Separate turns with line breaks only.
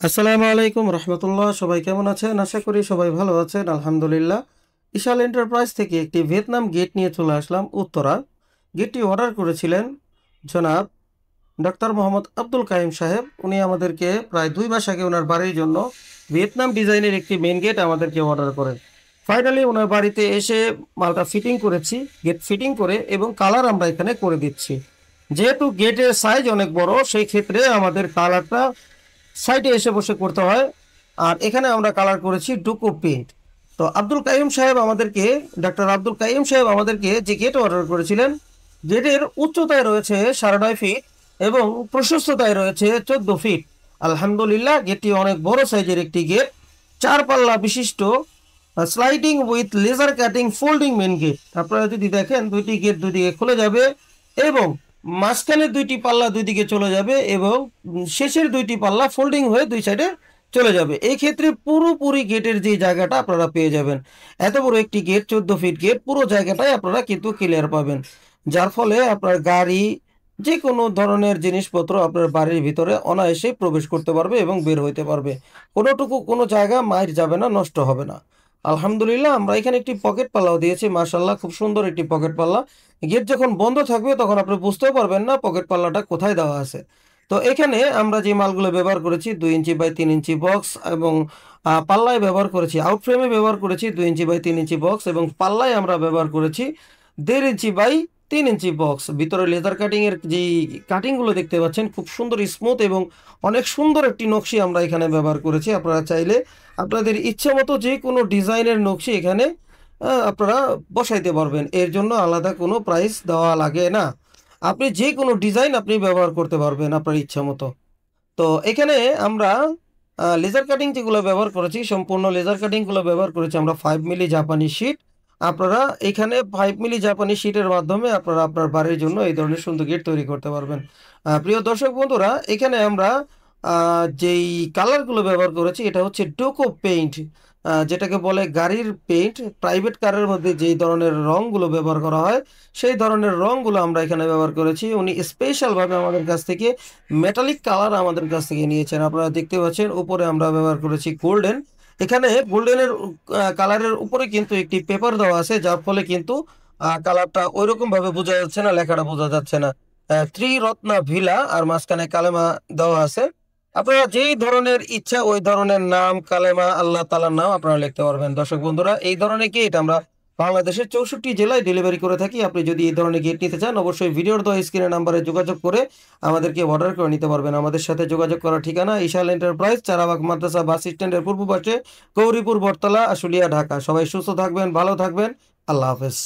আসসালামু আলাইকুম রহমতুল্লাহ। সবাই কেমন আছেন? আশা করি সবাই ভালো আছেন, আলহামদুলিল্লাহ। ইশাল এন্টারপ্রাইজ থেকে একটি ভিয়েতনাম গেট নিয়ে চলে আসলাম উত্তরা। গেটটি অর্ডার করেছিলেন জনাব ডক্টর মোহাম্মদ আব্দুল কাইম সাহেব। উনি আমাদেরকে প্রায় 2 মাস আগে ওনার বাড়ির জন্য ভিয়েতনাম ডিজাইনের একটি মেন গেট আমাদেরকে অর্ডার করেন। ফাইনালি ওনার বাড়িতে এসে মালটা ফিটিং করেছি, গেট ফিটিং করে, এবং কালার আমরা এখানে করে দিচ্ছি। যেহেতু গেটের সাইজ অনেক বড়, সেই ক্ষেত্রে আমাদের কালারটা সাইডে এসে বসে করতে হয়। আর এখানে আমরা কালার করেছি ডুকো পেইন্ট। তো আব্দুল কাইম সাহেব আমাদেরকে, ডক্টর আব্দুল কাইম সাহেব আমাদেরকে যে গেট অর্ডার করেছিলেন, গেটের উচ্চতায় রয়েছে 9.5 ফিট এবং প্রশস্ততায় রয়েছে 14 ফিট। আলহামদুলিল্লাহ, গেটটি অনেক বড় সাইজের একটি গেট, 4 পাল্লা বিশিষ্ট, sliding with laser cutting folding main gate. আপনারা যদি দেখেন, দুইটি গেট দুইদিকে খুলে যাবে এবং মাঝখানের দুইটি পাল্লা দুই দিকে চলে যাবে এবং শেষের দুইটি পাল্লা ফোল্ডিং হয়ে দুই সাইডে চলে যাবে। এই ক্ষেত্রে পুরোপুরি গেটের যে জায়গাটা আপনারা পেয়ে যাবেন। এত বড় একটি গেট, 14 ফিট গেট, পুরো জায়গাটাই আপনারা কিন্তু ক্লিয়ার পাবেন, যার ফলে আপনার গাড়ি, যে কোনো ধরনের জিনিসপত্র আপনার বাড়ির ভিতরে অনায়াসে প্রবেশ করতে পারবে এবং বের হইতে পারবে। কোনোটুকু কোনো জায়গা মাইর যাবে না, নষ্ট হবে না। আলহামদুলিল্লাহ, আমরা এখানে একটি পকেট পাল্লাও দিয়েছি, মাশাআল্লাহ, খুব সুন্দর একটি পকেট পাল্লা। গেট যখন বন্ধ থাকবে তখন আপনি বুঝতেও পারবেন না পকেট পাল্লাটা কোথায় দেওয়া আছে। তো এখানে আমরা যে মালগুলো ব্যবহার করেছি, 2 ইঞ্চি বাই 3 ইঞ্চি বক্স, এবং পাল্লায় ব্যবহার করেছি, আউট ফ্রেমে ব্যবহার করেছি 2 ইঞ্চি বাই 3 ইঞ্চি বক্স, এবং পাল্লায় আমরা ব্যবহার করেছি 1.5 ইঞ্চি বাই 3 ইঞ্চি বক্স। ভিতরে লেজার কাটিং এর যে কাটিংগুলো দেখতে পাচ্ছেন, খুব সুন্দর স্মুথ এবং অনেক সুন্দর একটি নকশি আমরা এখানে ব্যবহার করেছি। আপনারা চাইলে আপনাদের ইচ্ছে মতো যে কোনো ডিজাইনের নকশি এখানে আপনারা বসাইতে পারবেন। এর জন্য আলাদা কোনো প্রাইস দেওয়া লাগে না। আপনি যে কোনো ডিজাইন আপনি ব্যবহার করতে পারবেন আপনার ইচ্ছা মতো। তো এখানে আমরা লেজার কাটিং যেগুলো ব্যবহার করেছি, সম্পূর্ণ লেজার কাটিংগুলো ব্যবহার করেছি আমরা 5 মিলি জাপানি শিট। আপনারা এখানে 5 মিলি জাপানি শিটের মাধ্যমে আপনারা আপনার বাড়ির জন্য এই ধরনের সুন্দর গেট তৈরি করতে পারবেন। প্রিয় দর্শক বন্ধুরা, এখানে আমরা যেই কালারগুলো ব্যবহার করেছি, এটা হচ্ছে ডোকো পেইন্ট, যেটাকে বলে গাড়ির পেইন্ট। প্রাইভেট কারের মধ্যে যেই ধরনের রঙগুলো ব্যবহার করা হয়, সেই ধরনের রঙগুলো আমরা এখানে ব্যবহার করেছি। উনি স্পেশালভাবে আমাদের কাছ থেকে মেটালিক কালার আমাদের কাছ থেকে নিয়েছেন। আপনারা দেখতে পাচ্ছেন উপরে আমরা ব্যবহার করেছি গোল্ডেন। এখানে গোল্ডেনের কালারের উপরে কিন্তু একটি পেপার দেওয়া আছে, যার ফলে কিন্তু কালারটা ওইরকম ভাবে বোঝা যাচ্ছে না, লেখাটা বোঝা যাচ্ছে না। ত্রিরত্না ভিলা আর মাঝখানে কালেমা দেওয়া আছে। আপনারা যেই ধরনের ইচ্ছা ওই ধরনের নাম, কালেমা, আল্লাহ তাআলার নাম আপনারা লিখতে পারবেন। দর্শক বন্ধুরা, এই ধরনের গেট আমরা বাংলাদেশের 64 জেলায় ডেলিভারি করে থাকি। আপনি যদি এই ধরনের গেট নিতে চান, অবশ্যই ভিডিওর দেওয়া স্ক্রিনের নাম্বারে যোগাযোগ করে আমাদেরকে অর্ডার করে নিতে পারবেন। আমাদের সাথে যোগাযোগ করার ঠিকানা ইশাল এন্টারপ্রাইজ, চারাবাগ মাদ্রাসা বাস স্ট্যান্ডের পূর্ব পাশে, গৌরীপুর, বটতলা, আশুলিয়া, ঢাকা। সবাই সুস্থ থাকবেন, ভালো থাকবেন। আল্লাহ হাফেজ।